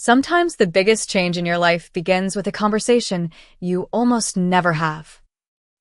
Sometimes the biggest change in your life begins with a conversation you almost never have.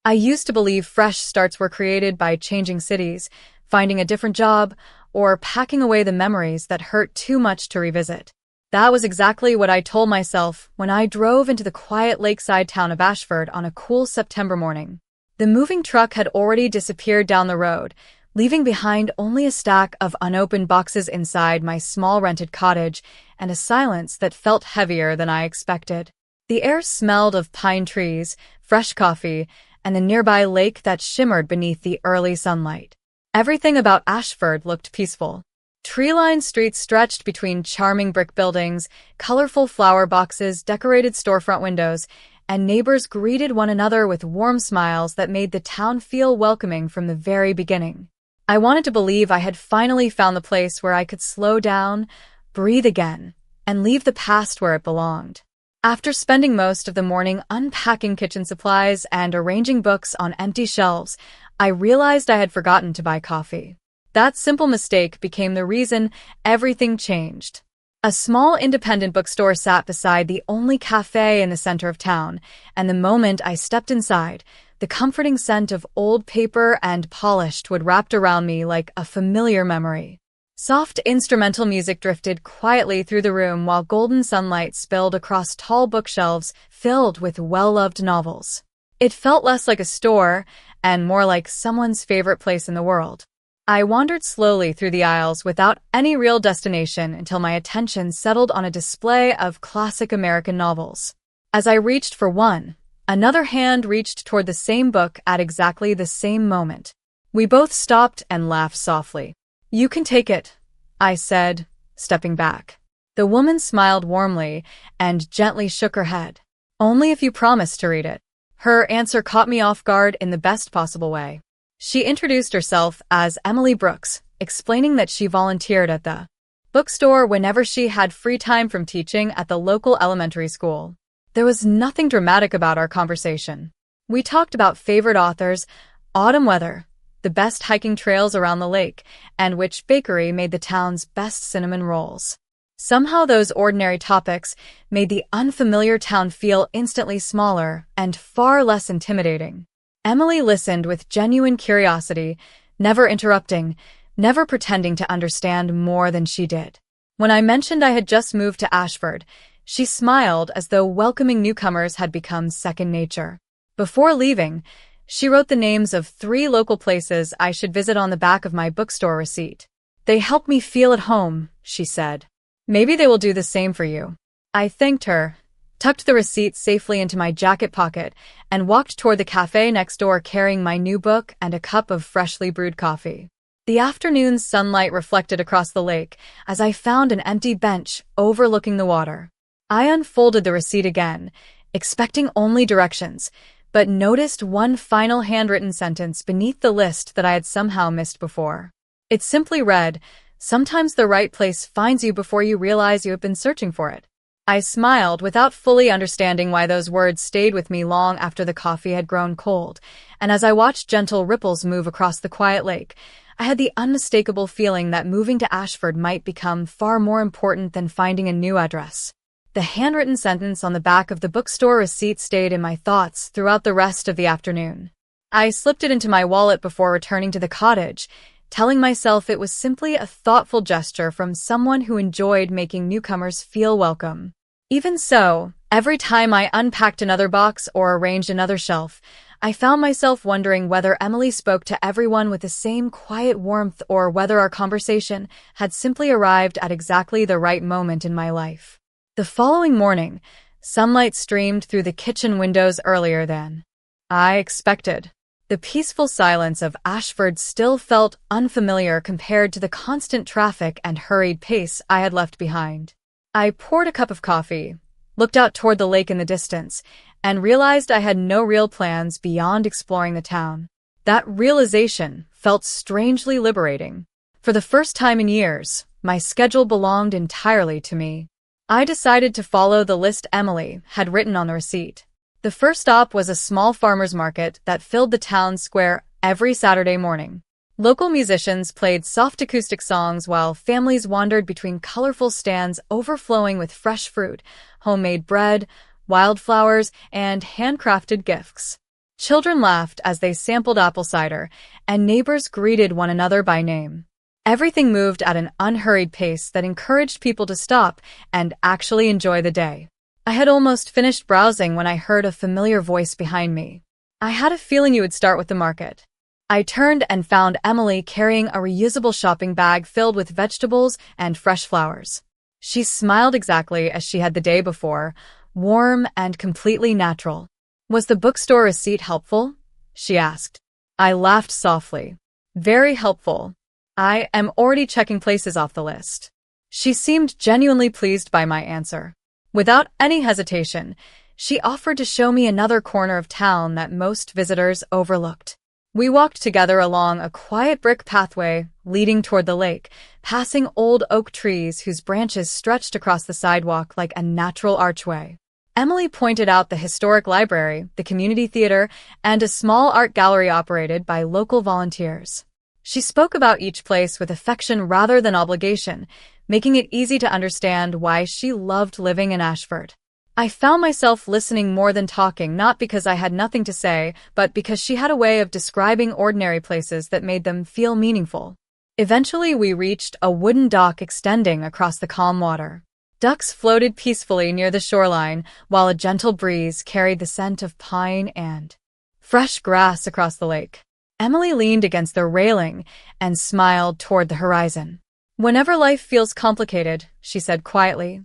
I used to believe fresh starts were created by changing cities, finding a different job, or packing away the memories that hurt too much to revisit. That was exactly what I told myself when I drove into the quiet lakeside town of Ashford on a cool September morning. The moving truck had already disappeared down the road, leaving behind only a stack of unopened boxes inside my small rented cottage and a silence that felt heavier than I expected. The air smelled of pine trees, fresh coffee, and the nearby lake that shimmered beneath the early sunlight. Everything about Ashford looked peaceful. Tree-lined streets stretched between charming brick buildings, colorful flower boxes, decorated storefront windows, and neighbors greeted one another with warm smiles that made the town feel welcoming from the very beginning. I wanted to believe I had finally found the place where I could slow down, breathe again, and leave the past where it belonged. After spending most of the morning unpacking kitchen supplies and arranging books on empty shelves, I realized I had forgotten to buy coffee. That simple mistake became the reason everything changed. A small independent bookstore sat beside the only cafe in the center of town, and the moment I stepped inside, the comforting scent of old paper and polished wood wrapped around me like a familiar memory. Soft instrumental music drifted quietly through the room while golden sunlight spilled across tall bookshelves filled with well-loved novels. It felt less like a store and more like someone's favorite place in the world. I wandered slowly through the aisles without any real destination until my attention settled on a display of classic American novels. As I reached for one, another hand reached toward the same book at exactly the same moment. We both stopped and laughed softly. "You can take it," I said, stepping back. The woman smiled warmly and gently shook her head. "Only if you promise to read it." Her answer caught me off guard in the best possible way. She introduced herself as Emily Brooks, explaining that she volunteered at the bookstore whenever she had free time from teaching at the local elementary school. There was nothing dramatic about our conversation. We talked about favorite authors, autumn weather, the best hiking trails around the lake, and which bakery made the town's best cinnamon rolls. Somehow those ordinary topics made the unfamiliar town feel instantly smaller and far less intimidating. Emily listened with genuine curiosity, never interrupting, never pretending to understand more than she did. When I mentioned I had just moved to Ashford, she smiled as though welcoming newcomers had become second nature. Before leaving, she wrote the names of 3 local places I should visit on the back of my bookstore receipt. "They help me feel at home," she said. "Maybe they will do the same for you." I thanked her, tucked the receipt safely into my jacket pocket, and walked toward the cafe next door carrying my new book and a cup of freshly brewed coffee. The afternoon's sunlight reflected across the lake as I found an empty bench overlooking the water. I unfolded the receipt again, expecting only directions, but noticed one final handwritten sentence beneath the list that I had somehow missed before. It simply read, "Sometimes the right place finds you before you realize you have been searching for it." I smiled without fully understanding why those words stayed with me long after the coffee had grown cold, and as I watched gentle ripples move across the quiet lake, I had the unmistakable feeling that moving to Ashford might become far more important than finding a new address. The handwritten sentence on the back of the bookstore receipt stayed in my thoughts throughout the rest of the afternoon. I slipped it into my wallet before returning to the cottage, telling myself it was simply a thoughtful gesture from someone who enjoyed making newcomers feel welcome. Even so, every time I unpacked another box or arranged another shelf, I found myself wondering whether Emily spoke to everyone with the same quiet warmth or whether our conversation had simply arrived at exactly the right moment in my life. The following morning, sunlight streamed through the kitchen windows earlier than I expected. The peaceful silence of Ashford still felt unfamiliar compared to the constant traffic and hurried pace I had left behind. I poured a cup of coffee, looked out toward the lake in the distance, and realized I had no real plans beyond exploring the town. That realization felt strangely liberating. For the first time in years, my schedule belonged entirely to me. I decided to follow the list Emily had written on the receipt. The first stop was a small farmer's market that filled the town square every Saturday morning. Local musicians played soft acoustic songs while families wandered between colorful stands overflowing with fresh fruit, homemade bread, wildflowers, and handcrafted gifts. Children laughed as they sampled apple cider, and neighbors greeted one another by name. Everything moved at an unhurried pace that encouraged people to stop and actually enjoy the day. I had almost finished browsing when I heard a familiar voice behind me. "I had a feeling you would start with the market." I turned and found Emily carrying a reusable shopping bag filled with vegetables and fresh flowers. She smiled exactly as she had the day before, warm and completely natural. "Was the bookstore receipt helpful?" she asked. I laughed softly. "Very helpful. I am already checking places off the list." She seemed genuinely pleased by my answer. Without any hesitation, she offered to show me another corner of town that most visitors overlooked. We walked together along a quiet brick pathway leading toward the lake, passing old oak trees whose branches stretched across the sidewalk like a natural archway. Emily pointed out the historic library, the community theater, and a small art gallery operated by local volunteers. She spoke about each place with affection rather than obligation, making it easy to understand why she loved living in Ashford. I found myself listening more than talking, not because I had nothing to say, but because she had a way of describing ordinary places that made them feel meaningful. Eventually, we reached a wooden dock extending across the calm water. Ducks floated peacefully near the shoreline, while a gentle breeze carried the scent of pine and fresh grass across the lake. Emily leaned against the railing and smiled toward the horizon. "Whenever life feels complicated," she said quietly,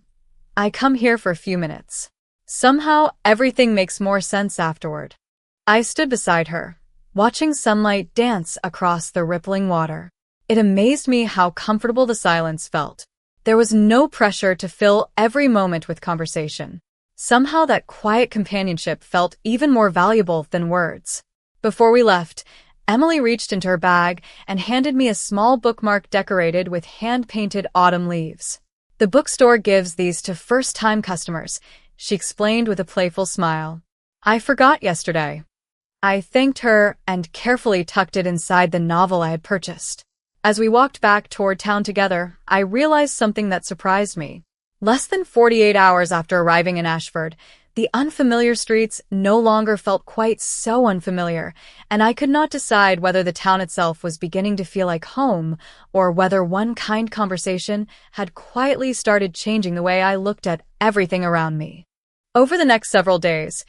"I come here for a few minutes. Somehow, everything makes more sense afterward." I stood beside her, watching sunlight dance across the rippling water. It amazed me how comfortable the silence felt. There was no pressure to fill every moment with conversation. Somehow that quiet companionship felt even more valuable than words. Before we left, Emily reached into her bag and handed me a small bookmark decorated with hand-painted autumn leaves. "The bookstore gives these to first-time customers," she explained with a playful smile. "I forgot yesterday." I thanked her and carefully tucked it inside the novel I had purchased. As we walked back toward town together, I realized something that surprised me. Less than 48 hours after arriving in Ashford, the unfamiliar streets no longer felt quite so unfamiliar, and I could not decide whether the town itself was beginning to feel like home or whether one kind conversation had quietly started changing the way I looked at everything around me. Over the next several days,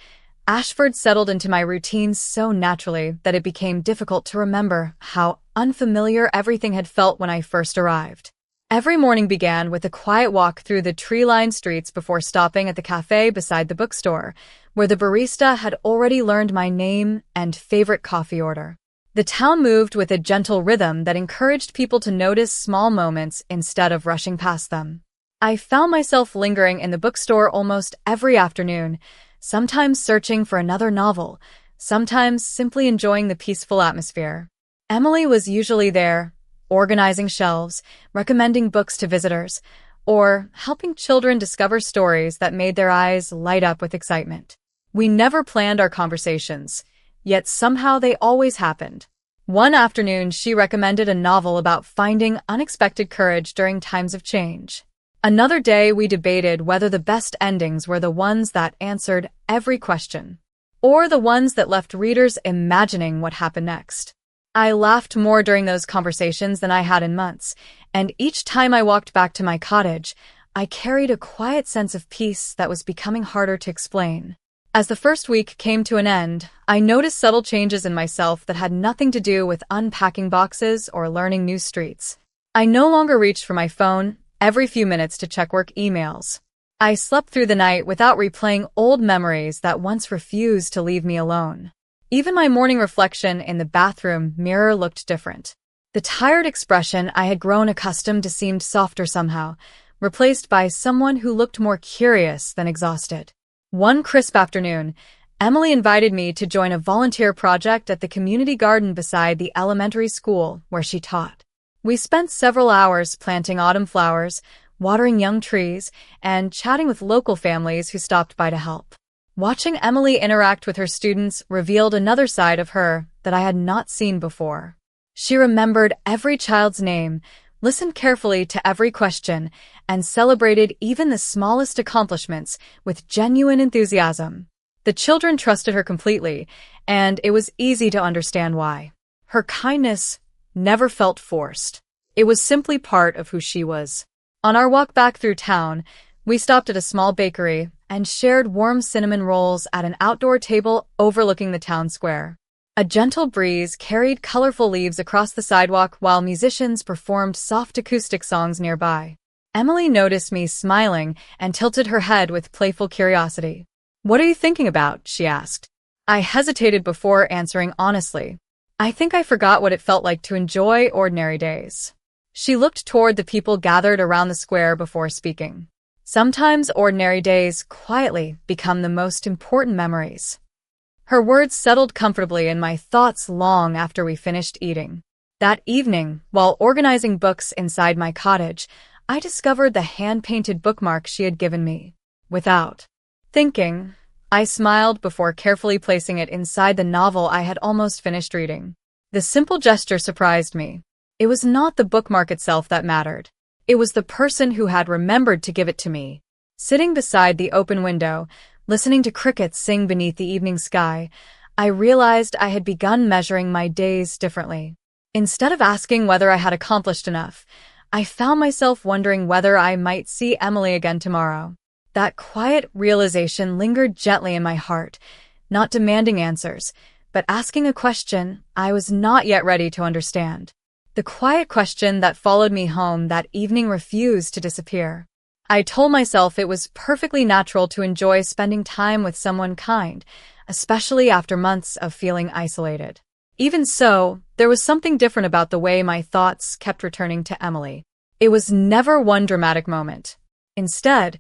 Ashford settled into my routine so naturally that it became difficult to remember how unfamiliar everything had felt when I first arrived. Every morning began with a quiet walk through the tree-lined streets before stopping at the cafe beside the bookstore, where the barista had already learned my name and favorite coffee order. The town moved with a gentle rhythm that encouraged people to notice small moments instead of rushing past them. I found myself lingering in the bookstore almost every afternoon, sometimes searching for another novel, sometimes simply enjoying the peaceful atmosphere. Emily was usually there, organizing shelves, recommending books to visitors, or helping children discover stories that made their eyes light up with excitement. We never planned our conversations, yet somehow they always happened. One afternoon, she recommended a novel about finding unexpected courage during times of change. Another day, we debated whether the best endings were the ones that answered every question, or the ones that left readers imagining what happened next. I laughed more during those conversations than I had in months, and each time I walked back to my cottage, I carried a quiet sense of peace that was becoming harder to explain. As the first week came to an end, I noticed subtle changes in myself that had nothing to do with unpacking boxes or learning new streets. I no longer reached for my phone every few minutes to check work emails. I slept through the night without replaying old memories that once refused to leave me alone. Even my morning reflection in the bathroom mirror looked different. The tired expression I had grown accustomed to seemed softer somehow, replaced by someone who looked more curious than exhausted. One crisp afternoon, Emily invited me to join a volunteer project at the community garden beside the elementary school where she taught. We spent several hours planting autumn flowers, watering young trees, and chatting with local families who stopped by to help. Watching Emily interact with her students revealed another side of her that I had not seen before. She remembered every child's name, listened carefully to every question, and celebrated even the smallest accomplishments with genuine enthusiasm. The children trusted her completely, and it was easy to understand why. Her kindness never felt forced. It was simply part of who she was. On our walk back through town, we stopped at a small bakery and shared warm cinnamon rolls at an outdoor table overlooking the town square. A gentle breeze carried colorful leaves across the sidewalk while musicians performed soft acoustic songs nearby. Emily noticed me smiling and tilted her head with playful curiosity. "What are you thinking about?" she asked. I hesitated before answering honestly. I think I forgot what it felt like to enjoy ordinary days. She looked toward the people gathered around the square before speaking. Sometimes ordinary days quietly become the most important memories. Her words settled comfortably in my thoughts long after we finished eating. That evening, while organizing books inside my cottage, I discovered the hand-painted bookmark she had given me. Without thinking, I smiled before carefully placing it inside the novel I had almost finished reading. The simple gesture surprised me. It was not the bookmark itself that mattered. It was the person who had remembered to give it to me. Sitting beside the open window, listening to crickets sing beneath the evening sky, I realized I had begun measuring my days differently. Instead of asking whether I had accomplished enough, I found myself wondering whether I might see Emily again tomorrow. That quiet realization lingered gently in my heart, not demanding answers, but asking a question I was not yet ready to understand. The quiet question that followed me home that evening refused to disappear. I told myself it was perfectly natural to enjoy spending time with someone kind, especially after months of feeling isolated. Even so, there was something different about the way my thoughts kept returning to Emily. It was never one dramatic moment. Instead,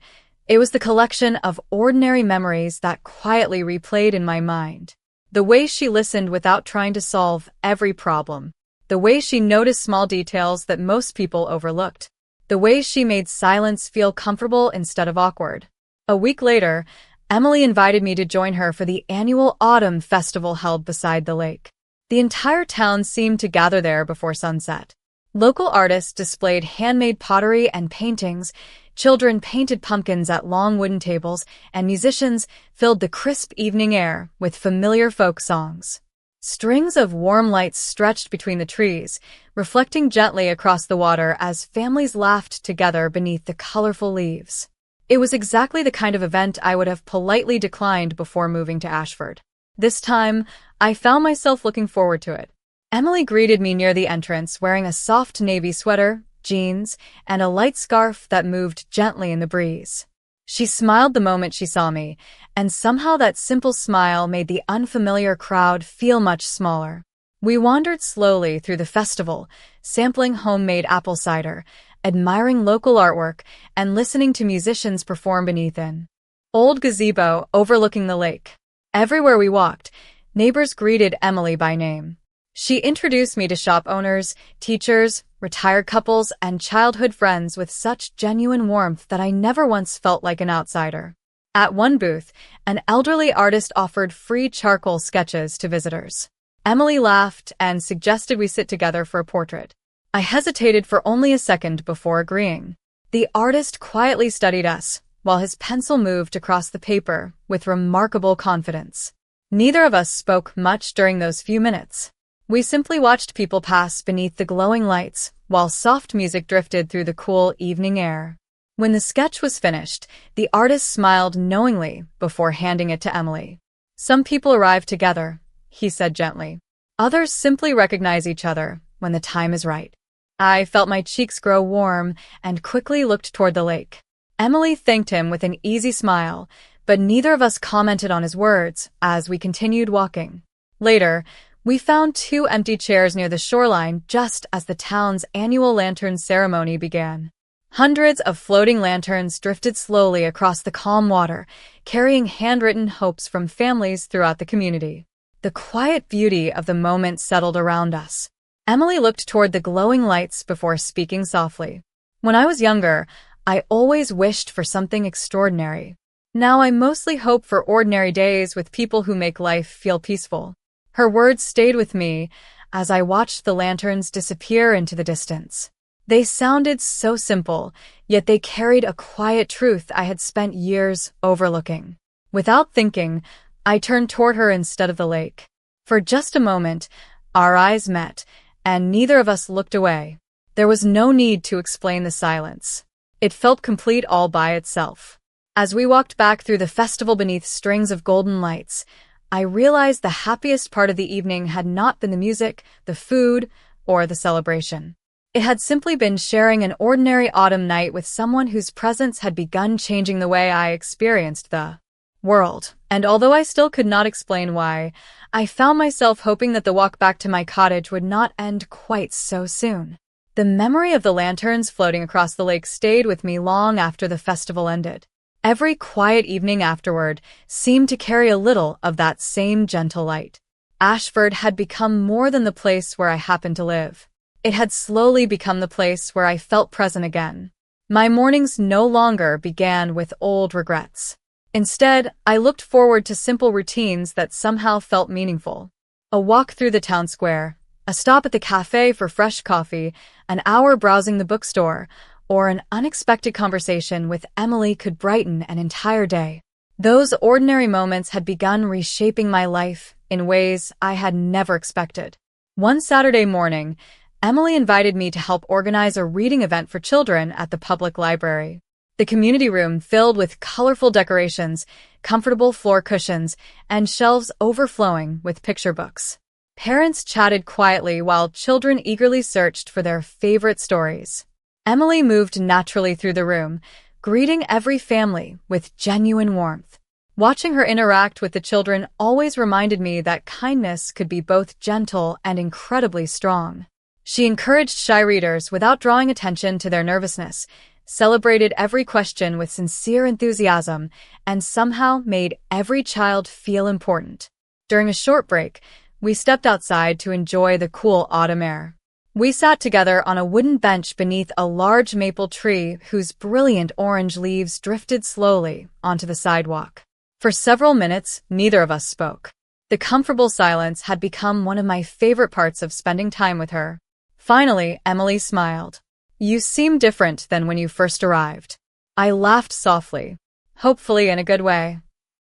it was the collection of ordinary memories that quietly replayed in my mind. The way she listened without trying to solve every problem. The way she noticed small details that most people overlooked. The way she made silence feel comfortable instead of awkward. A week later, Emily invited me to join her for the annual autumn festival held beside the lake. The entire town seemed to gather there before sunset. Local artists displayed handmade pottery and paintings, children painted pumpkins at long wooden tables, and musicians filled the crisp evening air with familiar folk songs. Strings of warm lights stretched between the trees, reflecting gently across the water as families laughed together beneath the colorful leaves. It was exactly the kind of event I would have politely declined before moving to Ashford. This time, I found myself looking forward to it. Emily greeted me near the entrance wearing a soft navy sweater, jeans, and a light scarf that moved gently in the breeze. She smiled the moment she saw me, and somehow that simple smile made the unfamiliar crowd feel much smaller. We wandered slowly through the festival, sampling homemade apple cider, admiring local artwork, and listening to musicians perform beneath an old gazebo overlooking the lake. Everywhere we walked, neighbors greeted Emily by name. She introduced me to shop owners, teachers, retired couples, and childhood friends with such genuine warmth that I never once felt like an outsider. At one booth, an elderly artist offered free charcoal sketches to visitors. Emily laughed and suggested we sit together for a portrait. I hesitated for only a second before agreeing. The artist quietly studied us, while his pencil moved across the paper with remarkable confidence. Neither of us spoke much during those few minutes. We simply watched people pass beneath the glowing lights, while soft music drifted through the cool evening air. When the sketch was finished, the artist smiled knowingly before handing it to Emily. "Some people arrive together," he said gently. "Others simply recognize each other when the time is right." I felt my cheeks grow warm and quickly looked toward the lake. Emily thanked him with an easy smile, but neither of us commented on his words as we continued walking. Later, we found 2 empty chairs near the shoreline just as the town's annual lantern ceremony began. Hundreds of floating lanterns drifted slowly across the calm water, carrying handwritten hopes from families throughout the community. The quiet beauty of the moment settled around us. Emily looked toward the glowing lights before speaking softly. "When I was younger, I always wished for something extraordinary. Now I mostly hope for ordinary days with people who make life feel peaceful." Her words stayed with me as I watched the lanterns disappear into the distance. They sounded so simple, yet they carried a quiet truth I had spent years overlooking. Without thinking, I turned toward her instead of the lake. For just a moment, our eyes met, and neither of us looked away. There was no need to explain the silence. It felt complete all by itself. As we walked back through the festival beneath strings of golden lights, I realized the happiest part of the evening had not been the music, the food, or the celebration. It had simply been sharing an ordinary autumn night with someone whose presence had begun changing the way I experienced the world. And although I still could not explain why, I found myself hoping that the walk back to my cottage would not end quite so soon. The memory of the lanterns floating across the lake stayed with me long after the festival ended. Every quiet evening afterward seemed to carry a little of that same gentle light. Ashford had become more than the place where I happened to live. It had slowly become the place where I felt present again. My mornings no longer began with old regrets. Instead, I looked forward to simple routines that somehow felt meaningful. A walk through the town square, a stop at the cafe for fresh coffee, an hour browsing the bookstore, or an unexpected conversation with Emily could brighten an entire day. Those ordinary moments had begun reshaping my life in ways I had never expected. One Saturday morning, Emily invited me to help organize a reading event for children at the public library. The community room filled with colorful decorations, comfortable floor cushions, and shelves overflowing with picture books. Parents chatted quietly while children eagerly searched for their favorite stories. Emily moved naturally through the room, greeting every family with genuine warmth. Watching her interact with the children always reminded me that kindness could be both gentle and incredibly strong. She encouraged shy readers without drawing attention to their nervousness, celebrated every question with sincere enthusiasm, and somehow made every child feel important. During a short break, we stepped outside to enjoy the cool autumn air. We sat together on a wooden bench beneath a large maple tree whose brilliant orange leaves drifted slowly onto the sidewalk. For several minutes, neither of us spoke. The comfortable silence had become one of my favorite parts of spending time with her. Finally, Emily smiled. "You seem different than when you first arrived." I laughed softly, hopefully in a good way.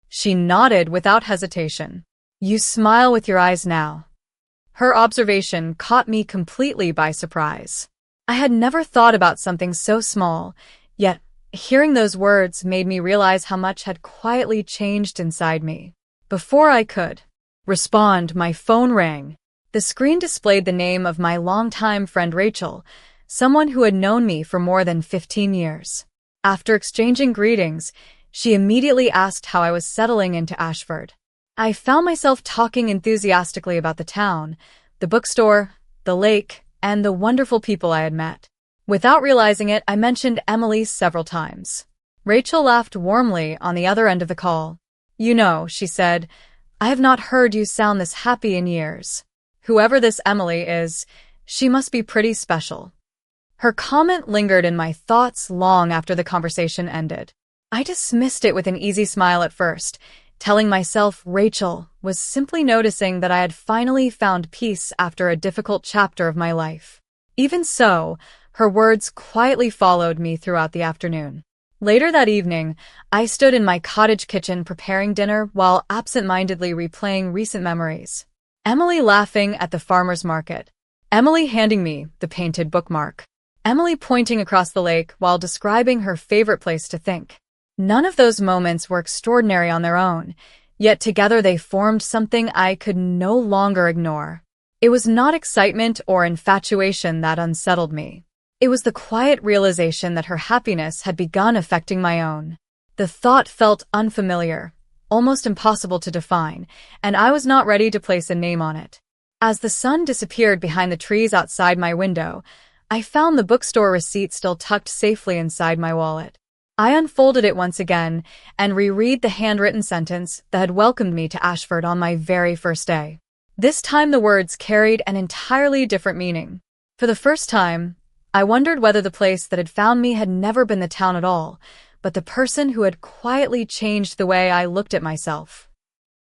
She nodded without hesitation. "You smile with your eyes now." Her observation caught me completely by surprise. I had never thought about something so small, yet hearing those words made me realize how much had quietly changed inside me. Before I could respond, my phone rang. The screen displayed the name of my longtime friend Rachel, someone who had known me for more than 15 years. After exchanging greetings, she immediately asked how I was settling into Ashford. I found myself talking enthusiastically about the town, the bookstore, the lake, and the wonderful people I had met. Without realizing it, I mentioned Emily several times. Rachel laughed warmly on the other end of the call. "You know," she said, "I have not heard you sound this happy in years. Whoever this Emily is, she must be pretty special." Her comment lingered in my thoughts long after the conversation ended. I dismissed it with an easy smile at first, telling myself Rachel was simply noticing that I had finally found peace after a difficult chapter of my life. Even so, her words quietly followed me throughout the afternoon. Later that evening, I stood in my cottage kitchen preparing dinner while absent-mindedly replaying recent memories. Emily laughing at the farmer's market. Emily handing me the painted bookmark. Emily pointing across the lake while describing her favorite place to think. None of those moments were extraordinary on their own, yet together they formed something I could no longer ignore. It was not excitement or infatuation that unsettled me. It was the quiet realization that her happiness had begun affecting my own. The thought felt unfamiliar, almost impossible to define, and I was not ready to place a name on it. As the sun disappeared behind the trees outside my window, I found the bookstore receipt still tucked safely inside my wallet. I unfolded it once again and reread the handwritten sentence that had welcomed me to Ashford on my very first day. This time the words carried an entirely different meaning. For the first time, I wondered whether the place that had found me had never been the town at all, but the person who had quietly changed the way I looked at myself.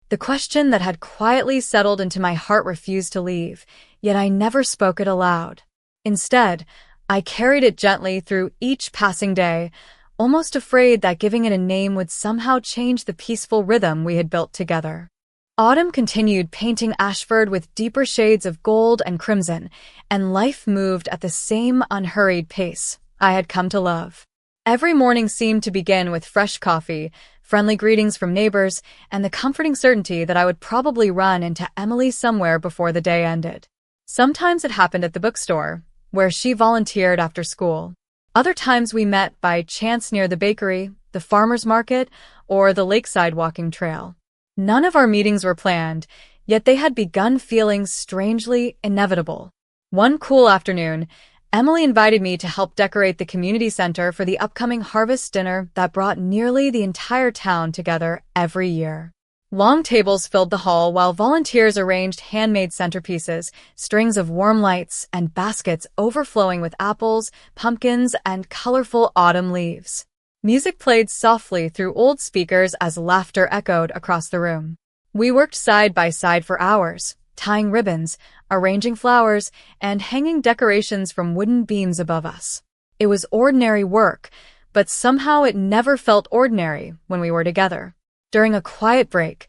The question that had quietly settled into my heart refused to leave, yet I never spoke it aloud. Instead, I carried it gently through each passing day, almost afraid that giving it a name would somehow change the peaceful rhythm we had built together. Autumn continued painting Ashford with deeper shades of gold and crimson, and life moved at the same unhurried pace I had come to love. Every morning seemed to begin with fresh coffee, friendly greetings from neighbors, and the comforting certainty that I would probably run into Emily somewhere before the day ended. Sometimes it happened at the bookstore, where she volunteered after school. Other times we met by chance near the bakery, the farmer's market, or the lakeside walking trail. None of our meetings were planned, yet they had begun feeling strangely inevitable. One cool afternoon, Emily invited me to help decorate the community center for the upcoming harvest dinner that brought nearly the entire town together every year. Long tables filled the hall while volunteers arranged handmade centerpieces, strings of warm lights, and baskets overflowing with apples, pumpkins, and colorful autumn leaves. Music played softly through old speakers as laughter echoed across the room. We worked side by side for hours, tying ribbons, arranging flowers, and hanging decorations from wooden beams above us. It was ordinary work, but somehow it never felt ordinary when we were together. During a quiet break,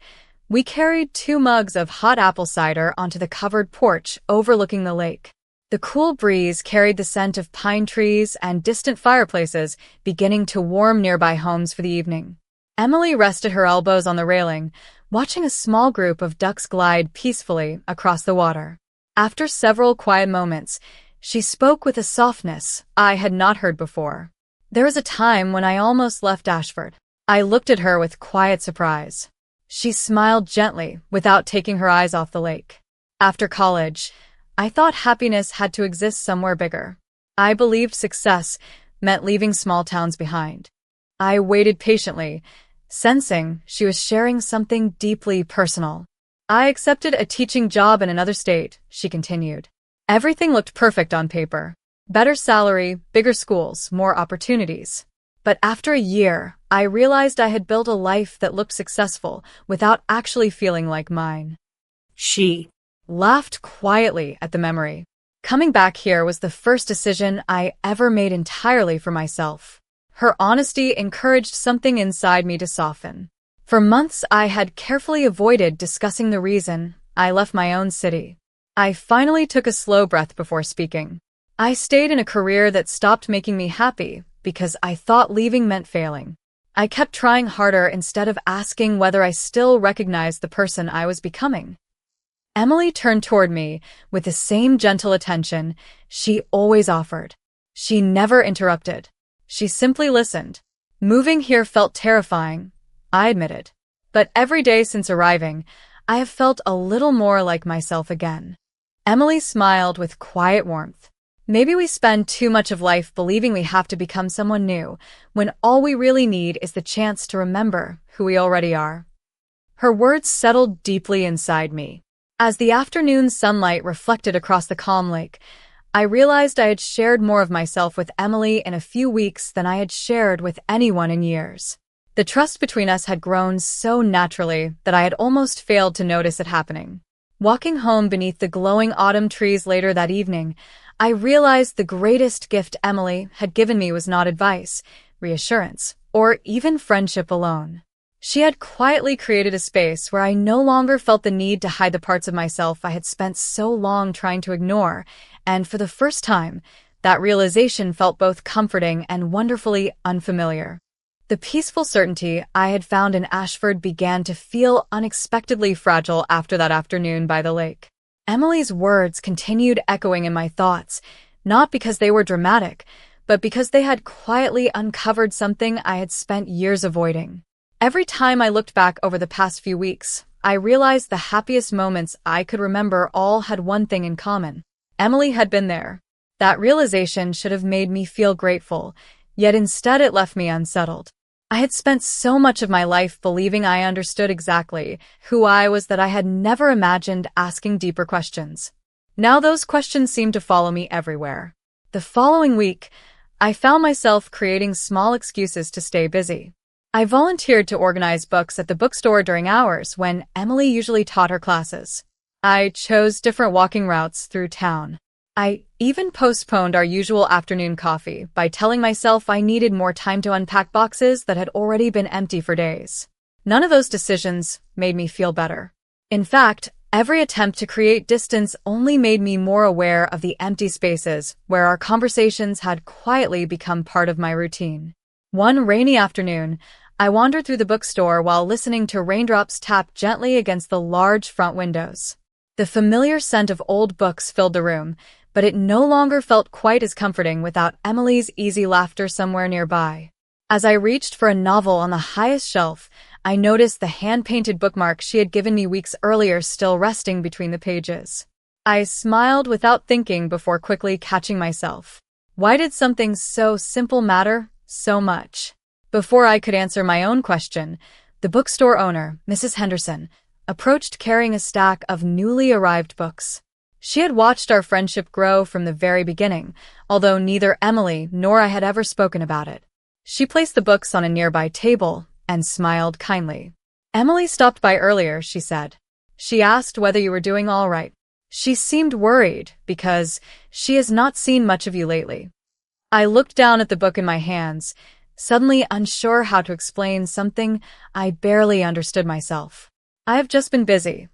we carried 2 mugs of hot apple cider onto the covered porch overlooking the lake. The cool breeze carried the scent of pine trees and distant fireplaces, beginning to warm nearby homes for the evening. Emily rested her elbows on the railing, watching a small group of ducks glide peacefully across the water. After several quiet moments, she spoke with a softness I had not heard before. "There was a time when I almost left Ashford." I looked at her with quiet surprise. She smiled gently without taking her eyes off the lake. "After college, I thought happiness had to exist somewhere bigger. I believed success meant leaving small towns behind." I waited patiently, sensing she was sharing something deeply personal. "I accepted a teaching job in another state," she continued. "Everything looked perfect on paper. Better salary, bigger schools, more opportunities. But after a year, I realized I had built a life that looked successful without actually feeling like mine." She laughed quietly at the memory. "Coming back here was the first decision I ever made entirely for myself." Her honesty encouraged something inside me to soften. For months, I had carefully avoided discussing the reason I left my own city. I finally took a slow breath before speaking. "I stayed in a career that stopped making me happy because I thought leaving meant failing. I kept trying harder instead of asking whether I still recognized the person I was becoming." Emily turned toward me with the same gentle attention she always offered. She never interrupted. She simply listened. "Moving here felt terrifying," I admitted. "But every day since arriving, I have felt a little more like myself again." Emily smiled with quiet warmth. "Maybe we spend too much of life believing we have to become someone new, when all we really need is the chance to remember who we already are." Her words settled deeply inside me. As the afternoon sunlight reflected across the calm lake, I realized I had shared more of myself with Emily in a few weeks than I had shared with anyone in years. The trust between us had grown so naturally that I had almost failed to notice it happening. Walking home beneath the glowing autumn trees later that evening, I realized the greatest gift Emily had given me was not advice, reassurance, or even friendship alone. She had quietly created a space where I no longer felt the need to hide the parts of myself I had spent so long trying to ignore, and for the first time, that realization felt both comforting and wonderfully unfamiliar. The peaceful certainty I had found in Ashford began to feel unexpectedly fragile after that afternoon by the lake. Emily's words continued echoing in my thoughts, not because they were dramatic, but because they had quietly uncovered something I had spent years avoiding. Every time I looked back over the past few weeks, I realized the happiest moments I could remember all had one thing in common. Emily had been there. That realization should have made me feel grateful, yet instead it left me unsettled. I had spent so much of my life believing I understood exactly who I was that I had never imagined asking deeper questions. Now those questions seemed to follow me everywhere. The following week, I found myself creating small excuses to stay busy. I volunteered to organize books at the bookstore during hours when Emily usually taught her classes. I chose different walking routes through town. I even postponed our usual afternoon coffee by telling myself I needed more time to unpack boxes that had already been empty for days. None of those decisions made me feel better. In fact, every attempt to create distance only made me more aware of the empty spaces where our conversations had quietly become part of my routine. One rainy afternoon, I wandered through the bookstore while listening to raindrops tap gently against the large front windows. The familiar scent of old books filled the room, but it no longer felt quite as comforting without Emily's easy laughter somewhere nearby. As I reached for a novel on the highest shelf, I noticed the hand-painted bookmark she had given me weeks earlier still resting between the pages. I smiled without thinking before quickly catching myself. Why did something so simple matter so much? Before I could answer my own question, the bookstore owner, Mrs. Henderson, approached carrying a stack of newly arrived books. She had watched our friendship grow from the very beginning, although neither Emily nor I had ever spoken about it. She placed the books on a nearby table and smiled kindly. "Emily stopped by earlier," she said. "She asked whether you were doing all right. She seemed worried because she has not seen much of you lately." I looked down at the book in my hands, suddenly unsure how to explain something I barely understood myself. "I have just been busy,"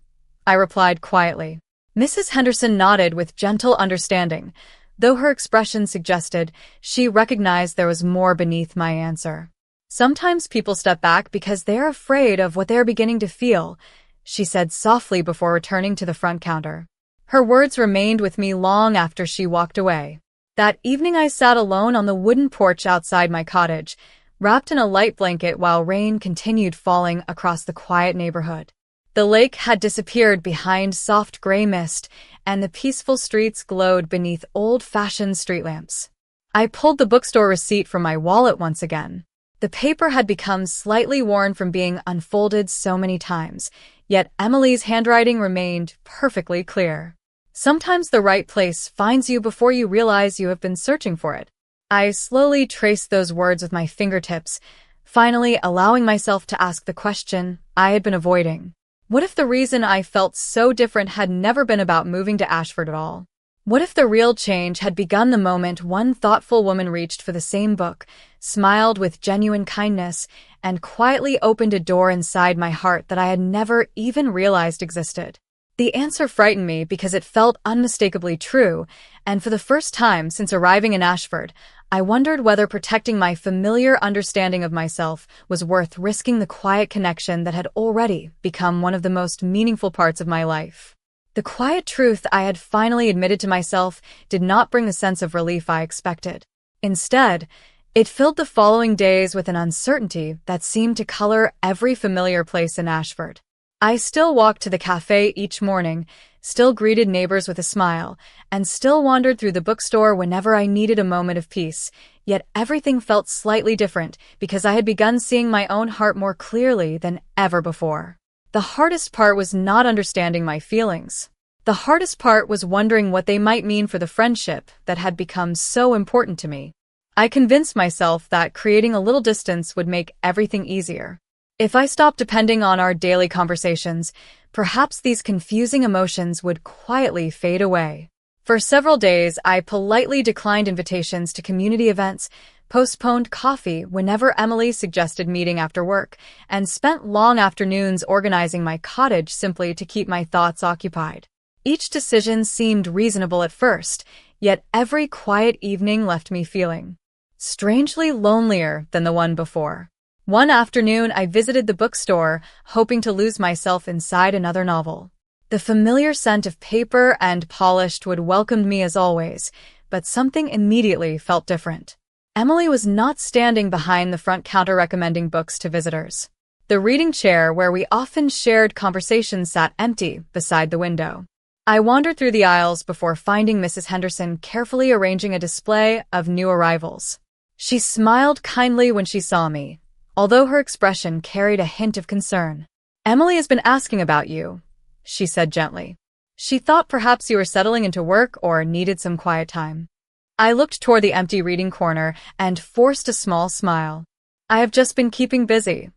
I replied quietly. Mrs. Henderson nodded with gentle understanding, though her expression suggested she recognized there was more beneath my answer. "Sometimes people step back because they're afraid of what they're beginning to feel," she said softly before returning to the front counter. Her words remained with me long after she walked away. That evening I sat alone on the wooden porch outside my cottage, wrapped in a light blanket while rain continued falling across the quiet neighborhood. The lake had disappeared behind soft gray mist, and the peaceful streets glowed beneath old-fashioned street lamps. I pulled the bookstore receipt from my wallet once again. The paper had become slightly worn from being unfolded so many times, yet Emily's handwriting remained perfectly clear. Sometimes the right place finds you before you realize you have been searching for it. I slowly traced those words with my fingertips, finally allowing myself to ask the question I had been avoiding. What if the reason I felt so different had never been about moving to Ashford at all? What if the real change had begun the moment one thoughtful woman reached for the same book, smiled with genuine kindness, and quietly opened a door inside my heart that I had never even realized existed? The answer frightened me because it felt unmistakably true, and for the first time since arriving in Ashford, I wondered whether protecting my familiar understanding of myself was worth risking the quiet connection that had already become one of the most meaningful parts of my life. The quiet truth I had finally admitted to myself did not bring the sense of relief I expected. Instead, it filled the following days with an uncertainty that seemed to color every familiar place in Ashford. I still walked to the cafe each morning, still greeted neighbors with a smile, and still wandered through the bookstore whenever I needed a moment of peace, yet everything felt slightly different because I had begun seeing my own heart more clearly than ever before. The hardest part was not understanding my feelings. The hardest part was wondering what they might mean for the friendship that had become so important to me. I convinced myself that creating a little distance would make everything easier. If I stopped depending on our daily conversations, perhaps these confusing emotions would quietly fade away. For several days, I politely declined invitations to community events, postponed coffee whenever Emily suggested meeting after work, and spent long afternoons organizing my cottage simply to keep my thoughts occupied. Each decision seemed reasonable at first, yet every quiet evening left me feeling strangely lonelier than the one before. One afternoon, I visited the bookstore, hoping to lose myself inside another novel. The familiar scent of paper and polished wood welcomed me as always, but something immediately felt different. Emily was not standing behind the front counter recommending books to visitors. The reading chair where we often shared conversations sat empty beside the window. I wandered through the aisles before finding Mrs. Henderson carefully arranging a display of new arrivals. She smiled kindly when she saw me, although her expression carried a hint of concern. "Emily has been asking about you," she said gently. "She thought perhaps you were settling into work or needed some quiet time." I looked toward the empty reading corner and forced a small smile. "I have just been keeping busy."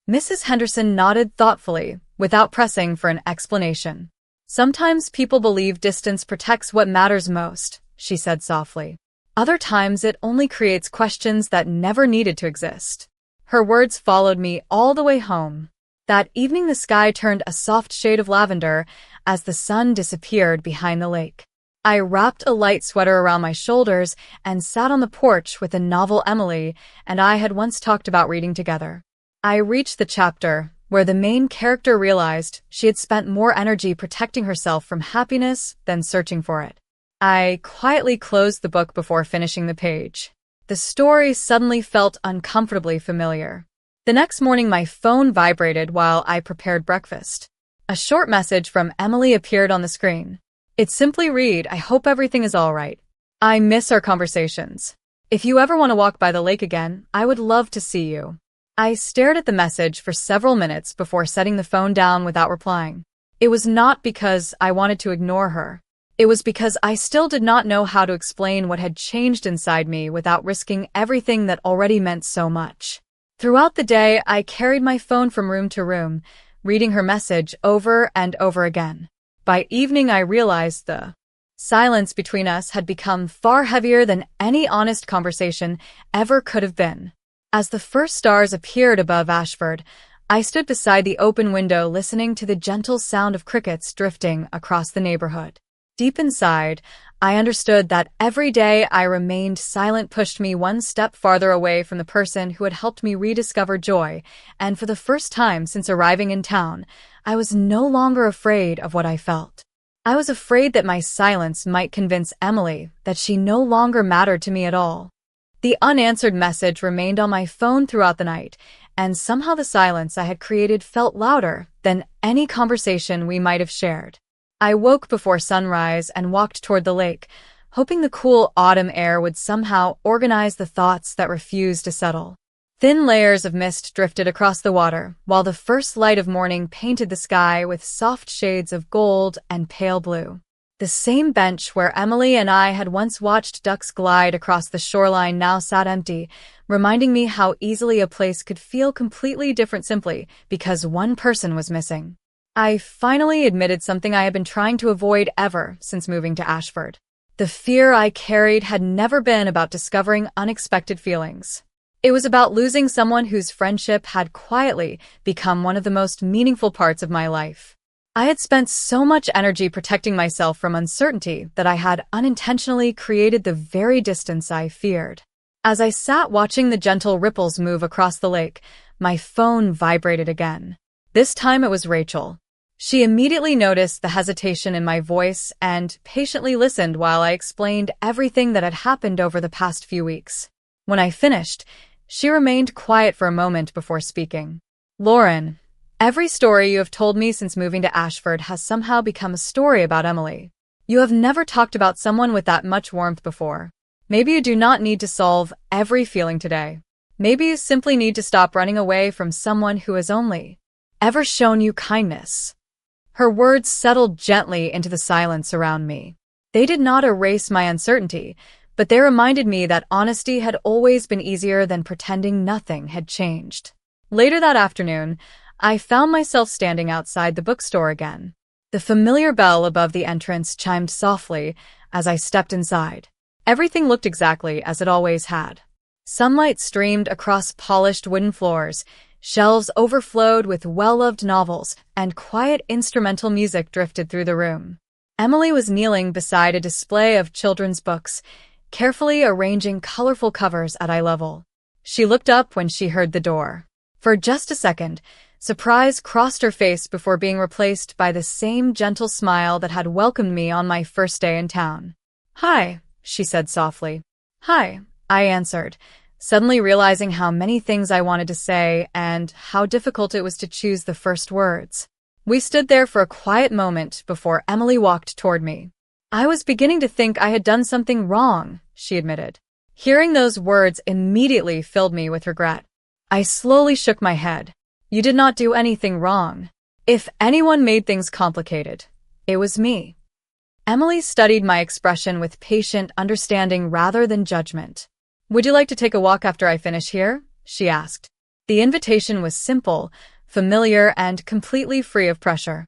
Mrs. Henderson nodded thoughtfully, without pressing for an explanation. Sometimes people believe distance protects what matters most, she said softly. Other times it only creates questions that never needed to exist. Her words followed me all the way home. That evening the sky turned a soft shade of lavender as the sun disappeared behind the lake. I wrapped a light sweater around my shoulders and sat on the porch with a novel Emily and I had once talked about reading together. I reached the chapter where the main character realized she had spent more energy protecting herself from happiness than searching for it. I quietly closed the book before finishing the page. The story suddenly felt uncomfortably familiar. The next morning my phone vibrated while I prepared breakfast. A short message from Emily appeared on the screen. It simply read, "I hope everything is all right. I miss our conversations. If you ever want to walk by the lake again, I would love to see you." I stared at the message for several minutes before setting the phone down without replying. It was not because I wanted to ignore her. It was because I still did not know how to explain what had changed inside me without risking everything that already meant so much. Throughout the day, I carried my phone from room to room, reading her message over and over again. By evening, I realized the silence between us had become far heavier than any honest conversation ever could have been. As the first stars appeared above Ashford, I stood beside the open window listening to the gentle sound of crickets drifting across the neighborhood. Deep inside, I understood that every day I remained silent pushed me one step farther away from the person who had helped me rediscover joy, and for the first time since arriving in town, I was no longer afraid of what I felt. I was afraid that my silence might convince Emily that she no longer mattered to me at all. The unanswered message remained on my phone throughout the night, and somehow the silence I had created felt louder than any conversation we might have shared. I woke before sunrise and walked toward the lake, hoping the cool autumn air would somehow organize the thoughts that refused to settle. Thin layers of mist drifted across the water, while the first light of morning painted the sky with soft shades of gold and pale blue. The same bench where Emily and I had once watched ducks glide across the shoreline now sat empty, reminding me how easily a place could feel completely different simply because one person was missing. I finally admitted something I had been trying to avoid ever since moving to Ashford. The fear I carried had never been about discovering unexpected feelings. It was about losing someone whose friendship had quietly become one of the most meaningful parts of my life. I had spent so much energy protecting myself from uncertainty that I had unintentionally created the very distance I feared. As I sat watching the gentle ripples move across the lake, my phone vibrated again. This time it was Rachel. She immediately noticed the hesitation in my voice and patiently listened while I explained everything that had happened over the past few weeks. When I finished, she remained quiet for a moment before speaking. "Lauren, every story you have told me since moving to Ashford has somehow become a story about Emily. You have never talked about someone with that much warmth before. Maybe you do not need to solve every feeling today. Maybe you simply need to stop running away from someone who has only ever shown you kindness." Her words settled gently into the silence around me. They did not erase my uncertainty, but they reminded me that honesty had always been easier than pretending nothing had changed. Later that afternoon, I found myself standing outside the bookstore again. The familiar bell above the entrance chimed softly as I stepped inside. Everything looked exactly as it always had. Sunlight streamed across polished wooden floors, shelves overflowed with well-loved novels, and quiet instrumental music drifted through the room. Emily was kneeling beside a display of children's books, carefully arranging colorful covers at eye level. She looked up when she heard the door. For just a second, surprise crossed her face before being replaced by the same gentle smile that had welcomed me on my first day in town. "Hi," she said softly. "Hi," I answered, suddenly realizing how many things I wanted to say and how difficult it was to choose the first words. We stood there for a quiet moment before Emily walked toward me. "I was beginning to think I had done something wrong," she admitted. Hearing those words immediately filled me with regret. I slowly shook my head. "You did not do anything wrong. If anyone made things complicated, it was me." Emily studied my expression with patient understanding rather than judgment. "Would you like to take a walk after I finish here?" she asked. The invitation was simple, familiar, and completely free of pressure.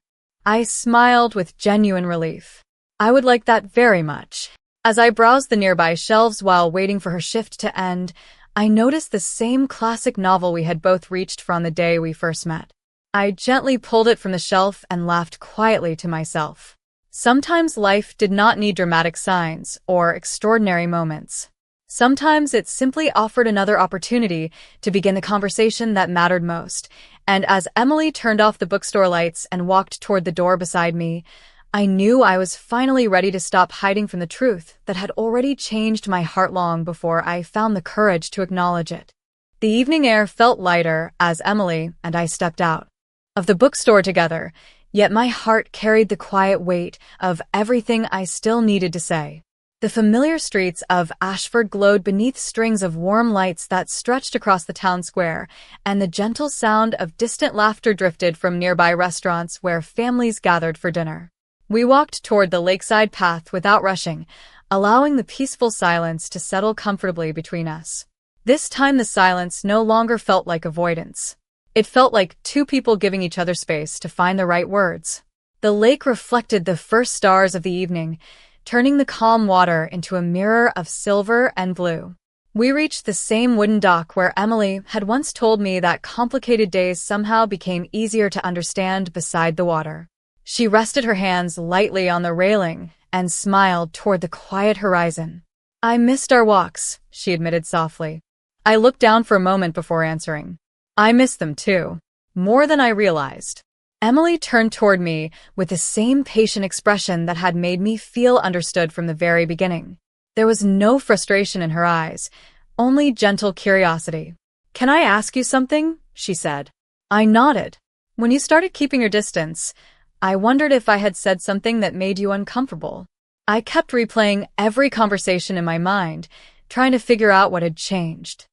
I smiled with genuine relief. I would like that very much. As I browsed the nearby shelves while waiting for her shift to end, I noticed the same classic novel we had both reached for on the day we first met. I gently pulled it from the shelf and laughed quietly to myself. Sometimes life did not need dramatic signs or extraordinary moments. Sometimes it simply offered another opportunity to begin the conversation that mattered most. And as Emily turned off the bookstore lights and walked toward the door beside me, I knew I was finally ready to stop hiding from the truth that had already changed my heart long before I found the courage to acknowledge it. The evening air felt lighter as Emily and I stepped out of the bookstore together, yet my heart carried the quiet weight of everything I still needed to say. The familiar streets of Ashford glowed beneath strings of warm lights that stretched across the town square, and the gentle sound of distant laughter drifted from nearby restaurants where families gathered for dinner. We walked toward the lakeside path without rushing, allowing the peaceful silence to settle comfortably between us. This time the silence no longer felt like avoidance. It felt like two people giving each other space to find the right words. The lake reflected the first stars of the evening, turning the calm water into a mirror of silver and blue. We reached the same wooden dock where Emily had once told me that complicated days somehow became easier to understand beside the water. She rested her hands lightly on the railing and smiled toward the quiet horizon. "I missed our walks," she admitted softly. I looked down for a moment before answering. "I missed them too, more than I realized." Emily turned toward me with the same patient expression that had made me feel understood from the very beginning. There was no frustration in her eyes, only gentle curiosity. "Can I ask you something?" she said. I nodded. "When you started keeping your distance, I wondered if I had said something that made you uncomfortable." I kept replaying every conversation in my mind, trying to figure out what had changed.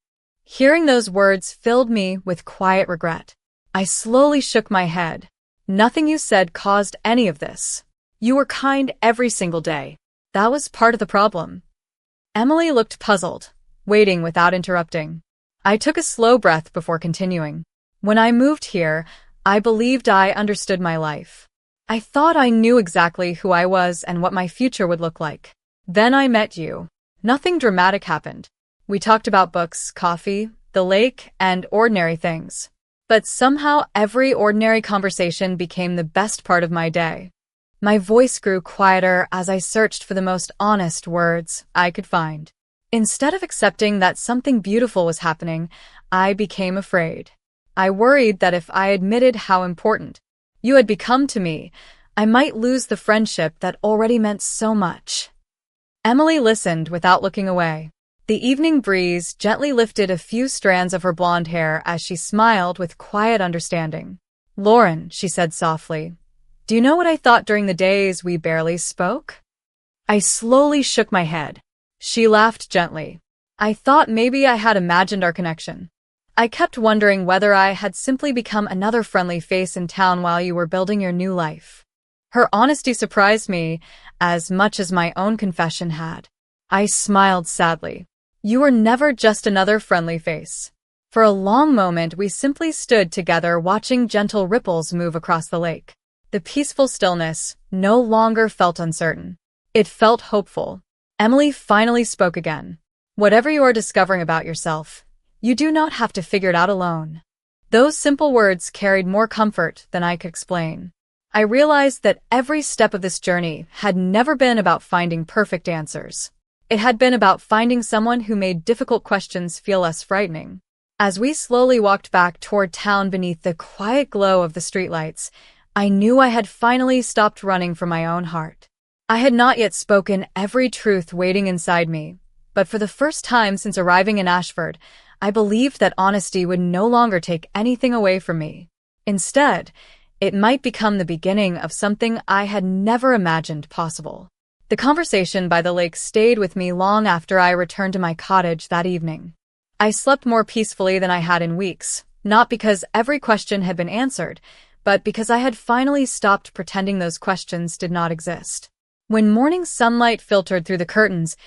Hearing those words filled me with quiet regret. I slowly shook my head. "Nothing you said caused any of this. You were kind every single day. That was part of the problem." Emily looked puzzled, waiting without interrupting. I took a slow breath before continuing. "When I moved here, I believed I understood my life. I thought I knew exactly who I was and what my future would look like. Then I met you. Nothing dramatic happened. We talked about books, coffee, the lake, and ordinary things. But somehow every ordinary conversation became the best part of my day." My voice grew quieter as I searched for the most honest words I could find. Instead of accepting that something beautiful was happening, I became afraid. I worried that if I admitted how important you had become to me, I might lose the friendship that already meant so much. Emily listened without looking away. The evening breeze gently lifted a few strands of her blonde hair as she smiled with quiet understanding. "Lauren," she said softly, "do you know what I thought during the days we barely spoke?" I slowly shook my head. She laughed gently. "I thought maybe I had imagined our connection. I kept wondering whether I had simply become another friendly face in town while you were building your new life." Her honesty surprised me as much as my own confession had. I smiled sadly. "You were never just another friendly face." For a long moment, we simply stood together watching gentle ripples move across the lake. The peaceful stillness no longer felt uncertain. It felt hopeful. Emily finally spoke again. "Whatever you are discovering about yourself, you do not have to figure it out alone." Those simple words carried more comfort than I could explain. I realized that every step of this journey had never been about finding perfect answers. It had been about finding someone who made difficult questions feel less frightening. As we slowly walked back toward town beneath the quiet glow of the streetlights, I knew I had finally stopped running from my own heart. I had not yet spoken every truth waiting inside me, but for the first time since arriving in Ashford, I believed that honesty would no longer take anything away from me. Instead, it might become the beginning of something I had never imagined possible. The conversation by the lake stayed with me long after I returned to my cottage that evening. I slept more peacefully than I had in weeks, not because every question had been answered, but because I had finally stopped pretending those questions did not exist. When morning sunlight filtered through the curtains,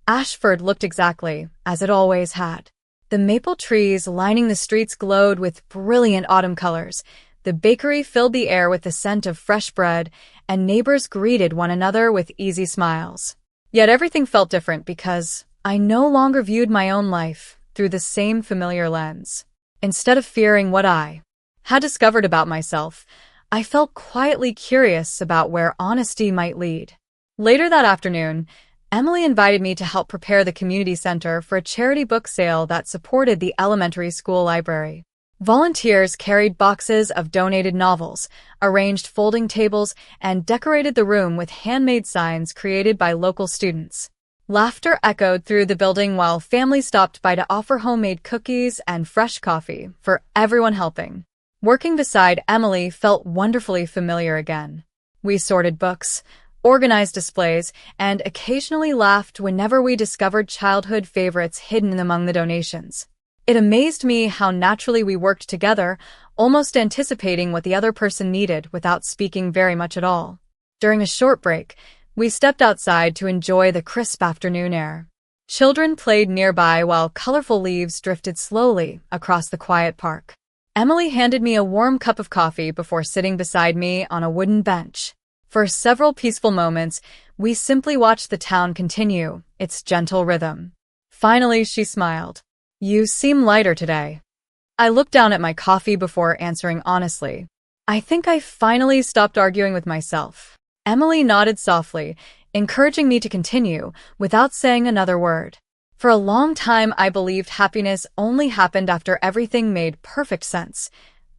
Ashford looked exactly as it always had. The maple trees lining the streets glowed with brilliant autumn colors, The bakery filled the air with the scent of fresh bread, and neighbors greeted one another with easy smiles. Yet everything felt different because I no longer viewed my own life through the same familiar lens. Instead of fearing what I had discovered about myself, I felt quietly curious about where honesty might lead. Later that afternoon, Emily invited me to help prepare the community center for a charity book sale that supported the elementary school library. Volunteers carried boxes of donated novels, arranged folding tables, and decorated the room with handmade signs created by local students. Laughter echoed through the building while families stopped by to offer homemade cookies and fresh coffee for everyone helping. Working beside Emily felt wonderfully familiar again. We sorted books, organized displays, and occasionally laughed whenever we discovered childhood favorites hidden among the donations. It amazed me how naturally we worked together, almost anticipating what the other person needed without speaking very much at all. During a short break, we stepped outside to enjoy the crisp afternoon air. Children played nearby while colorful leaves drifted slowly across the quiet park. Emily handed me a warm cup of coffee before sitting beside me on a wooden bench. For several peaceful moments, we simply watched the town continue its gentle rhythm. Finally, she smiled. "You seem lighter today." I looked down at my coffee before answering honestly. "I think I finally stopped arguing with myself." Emily nodded softly, encouraging me to continue without saying another word. For a long time, I believed happiness only happened after everything made perfect sense,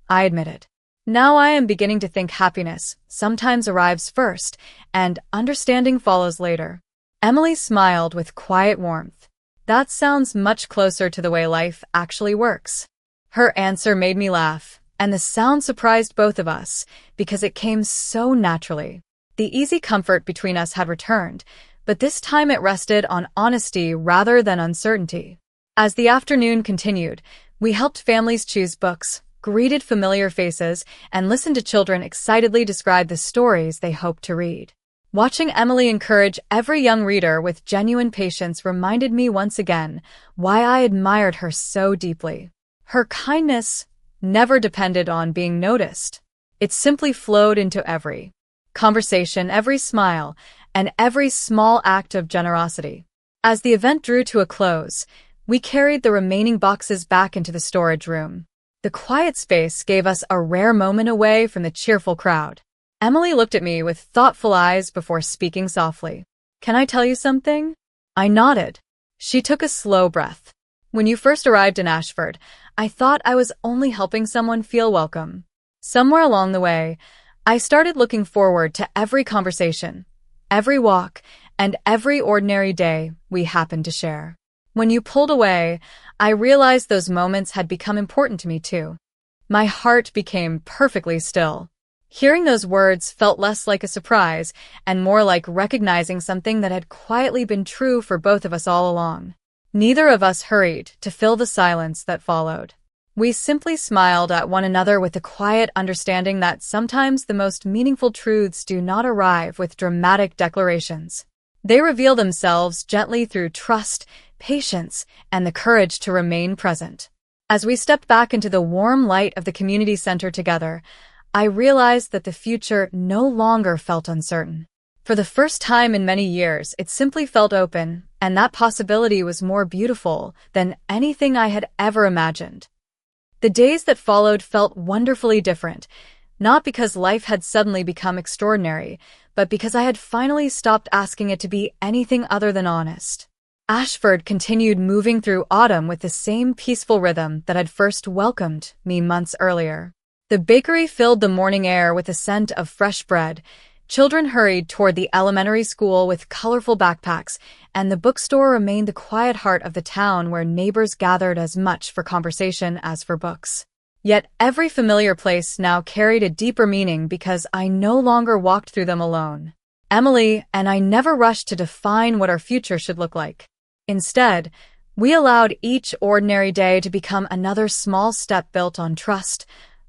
I admitted. Now I am beginning to think happiness sometimes arrives first, and understanding follows later. Emily smiled with quiet warmth. "That sounds much closer to the way life actually works." Her answer made me laugh, and the sound surprised both of us because it came so naturally. The easy comfort between us had returned, but this time it rested on honesty rather than uncertainty. As the afternoon continued, we helped families choose books, greeted familiar faces, and listened to children excitedly describe the stories they hoped to read. Watching Emily encourage every young reader with genuine patience reminded me once again why I admired her so deeply. Her kindness never depended on being noticed. It simply flowed into every conversation, every smile, and every small act of generosity. As the event drew to a close, we carried the remaining boxes back into the storage room. The quiet space gave us a rare moment away from the cheerful crowd. Emily looked at me with thoughtful eyes before speaking softly. "Can I tell you something?" I nodded. She took a slow breath. "When you first arrived in Ashford, I thought I was only helping someone feel welcome. Somewhere along the way, I started looking forward to every conversation, every walk, and every ordinary day we happened to share. When you pulled away, I realized those moments had become important to me too. My heart became perfectly still. Hearing those words felt less like a surprise and more like recognizing something that had quietly been true for both of us all along. Neither of us hurried to fill the silence that followed. We simply smiled at one another with the quiet understanding that sometimes the most meaningful truths do not arrive with dramatic declarations. They reveal themselves gently through trust, patience, and the courage to remain present. As we stepped back into the warm light of the community center together, I realized that the future no longer felt uncertain. For the first time in many years, it simply felt open, and that possibility was more beautiful than anything I had ever imagined. The days that followed felt wonderfully different, not because life had suddenly become extraordinary, but because I had finally stopped asking it to be anything other than honest. Ashford continued moving through autumn with the same peaceful rhythm that had first welcomed me months earlier. The bakery filled the morning air with the scent of fresh bread. Children hurried toward the elementary school with colorful backpacks, and the bookstore remained the quiet heart of the town where neighbors gathered as much for conversation as for books. Yet every familiar place now carried a deeper meaning because I no longer walked through them alone. Emily and I never rushed to define what our future should look like. Instead, we allowed each ordinary day to become another small step built on trust,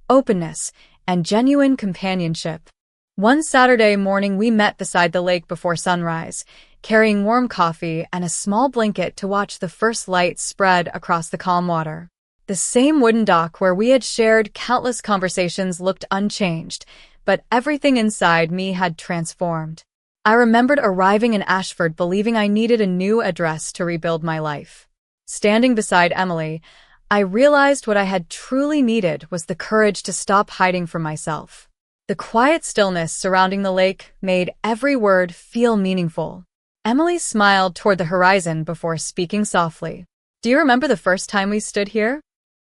openness, and genuine companionship. One Saturday morning, we met beside the lake before sunrise, carrying warm coffee and a small blanket to watch the first light spread across the calm water. The same wooden dock where we had shared countless conversations looked unchanged, but everything inside me had transformed. I remembered arriving in Ashford believing I needed a new address to rebuild my life. Standing beside Emily, I realized what I had truly needed was the courage to stop hiding from myself. The quiet stillness surrounding the lake made every word feel meaningful. Emily smiled toward the horizon before speaking softly. "Do you remember the first time we stood here?"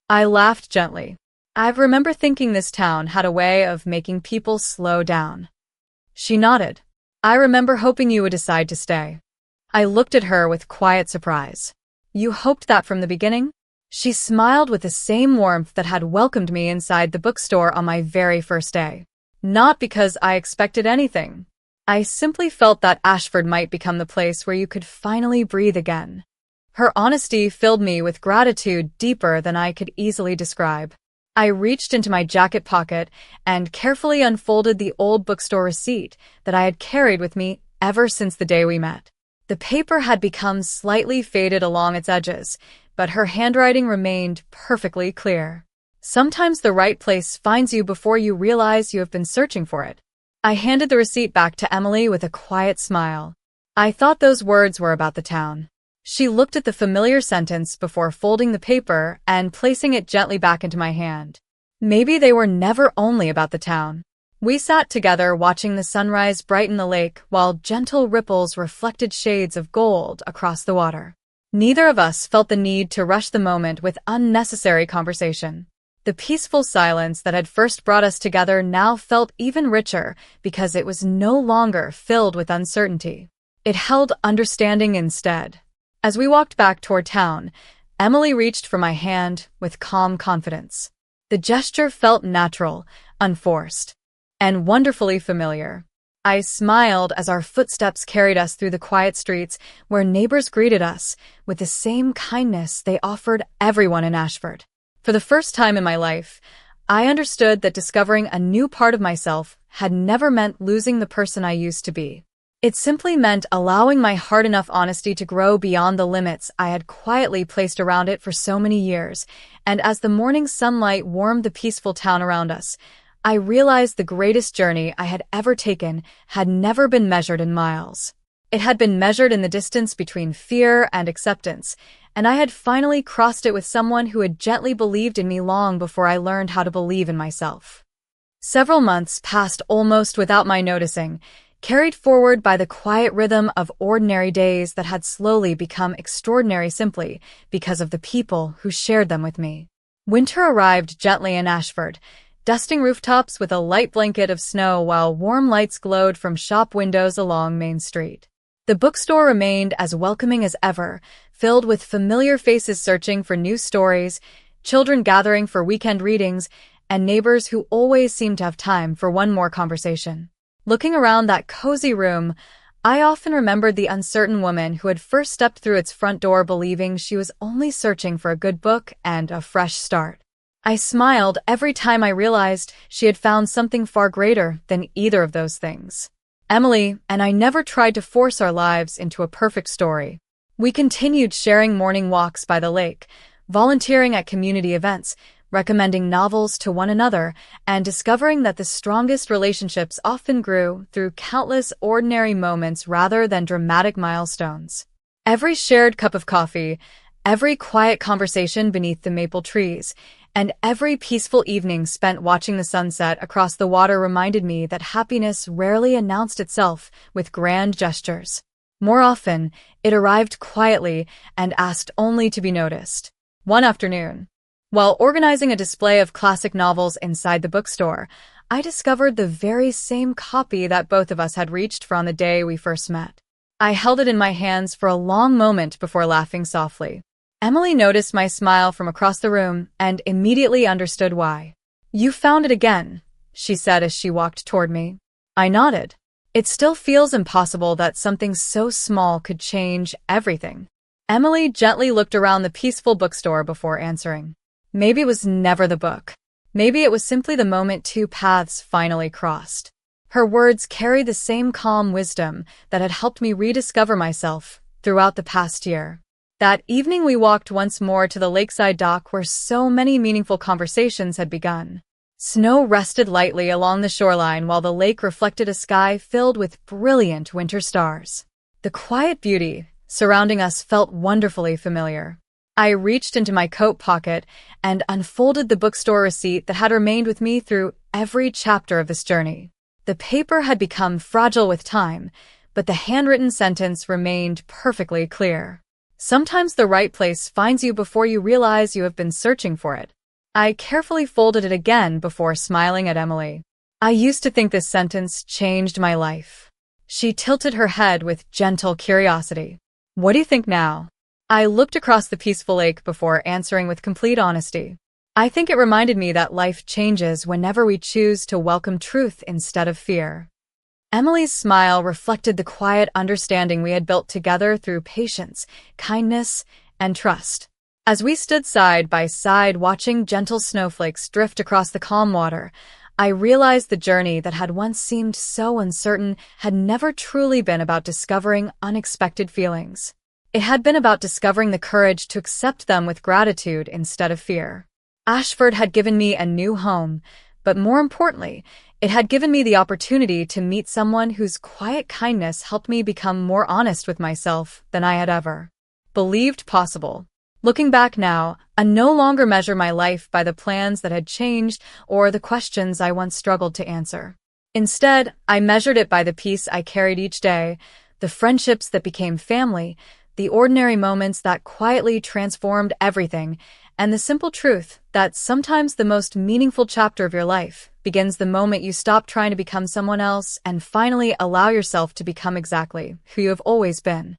I laughed gently. I remember thinking this town had a way of making people slow down. She nodded. "I remember hoping you would decide to stay." I looked at her with quiet surprise. "You hoped that from the beginning?" She smiled with the same warmth that had welcomed me inside the bookstore on my very first day. "Not because I expected anything. I simply felt that Ashford might become the place where you could finally breathe again." Her honesty filled me with gratitude deeper than I could easily describe. I reached into my jacket pocket and carefully unfolded the old bookstore receipt that I had carried with me ever since the day we met. The paper had become slightly faded along its edges, but her handwriting remained perfectly clear. "Sometimes the right place finds you before you realize you have been searching for it." I handed the receipt back to Emily with a quiet smile. "I thought those words were about the town." She looked at the familiar sentence before folding the paper and placing it gently back into my hand. Maybe they were never only about the town. We sat together watching the sunrise brighten the lake while gentle ripples reflected shades of gold across the water. Neither of us felt the need to rush the moment with unnecessary conversation. The peaceful silence that had first brought us together now felt even richer because it was no longer filled with uncertainty. It held understanding instead. As we walked back toward town, Emily reached for my hand with calm confidence. The gesture felt natural, unforced, and wonderfully familiar. I smiled as our footsteps carried us through the quiet streets where neighbors greeted us with the same kindness they offered everyone in Ashford. For the first time in my life, I understood that discovering a new part of myself had never meant losing the person I used to be. It simply meant allowing my heart enough honesty to grow beyond the limits I had quietly placed around it for so many years, and as the morning sunlight warmed the peaceful town around us, I realized the greatest journey I had ever taken had never been measured in miles. It had been measured in the distance between fear and acceptance, and I had finally crossed it with someone who had gently believed in me long before I learned how to believe in myself. Several months passed almost without my noticing, carried forward by the quiet rhythm of ordinary days that had slowly become extraordinary simply because of the people who shared them with me. Winter arrived gently in Ashford, dusting rooftops with a light blanket of snow while warm lights glowed from shop windows along Main Street. The bookstore remained as welcoming as ever, filled with familiar faces searching for new stories, children gathering for weekend readings, and neighbors who always seemed to have time for one more conversation. Looking around that cozy room, I often remembered the uncertain woman who had first stepped through its front door believing she was only searching for a good book and a fresh start. I smiled every time I realized she had found something far greater than either of those things. Emily and I never tried to force our lives into a perfect story. We continued sharing morning walks by the lake, volunteering at community events, recommending novels to one another, and discovering that the strongest relationships often grew through countless ordinary moments rather than dramatic milestones. Every shared cup of coffee, every quiet conversation beneath the maple trees, and every peaceful evening spent watching the sunset across the water reminded me that happiness rarely announced itself with grand gestures. More often, it arrived quietly and asked only to be noticed. One afternoon, while organizing a display of classic novels inside the bookstore, I discovered the very same copy that both of us had reached for on the day we first met. I held it in my hands for a long moment before laughing softly. Emily noticed my smile from across the room and immediately understood why. "You found it again," she said as she walked toward me. I nodded. It still feels impossible that something so small could change everything. Emily gently looked around the peaceful bookstore before answering. Maybe it was never the book. Maybe it was simply the moment two paths finally crossed. Her words carried the same calm wisdom that had helped me rediscover myself throughout the past year. That evening we walked once more to the lakeside dock where so many meaningful conversations had begun. Snow rested lightly along the shoreline while the lake reflected a sky filled with brilliant winter stars. The quiet beauty surrounding us felt wonderfully familiar. I reached into my coat pocket and unfolded the bookstore receipt that had remained with me through every chapter of this journey. The paper had become fragile with time, but the handwritten sentence remained perfectly clear. Sometimes the right place finds you before you realize you have been searching for it. I carefully folded it again before smiling at Emily. I used to think this sentence changed my life. She tilted her head with gentle curiosity. What do you think now? I looked across the peaceful lake before answering with complete honesty. I think it reminded me that life changes whenever we choose to welcome truth instead of fear. Emily's smile reflected the quiet understanding we had built together through patience, kindness, and trust. As we stood side by side watching gentle snowflakes drift across the calm water, I realized the journey that had once seemed so uncertain had never truly been about discovering unexpected feelings. It had been about discovering the courage to accept them with gratitude instead of fear. Ashford had given me a new home, but more importantly, it had given me the opportunity to meet someone whose quiet kindness helped me become more honest with myself than I had ever believed possible. Looking back now, I no longer measure my life by the plans that had changed or the questions I once struggled to answer. Instead, I measured it by the peace I carried each day, the friendships that became family, the ordinary moments that quietly transformed everything, and the simple truth that sometimes the most meaningful chapter of your life begins the moment you stop trying to become someone else and finally allow yourself to become exactly who you have always been.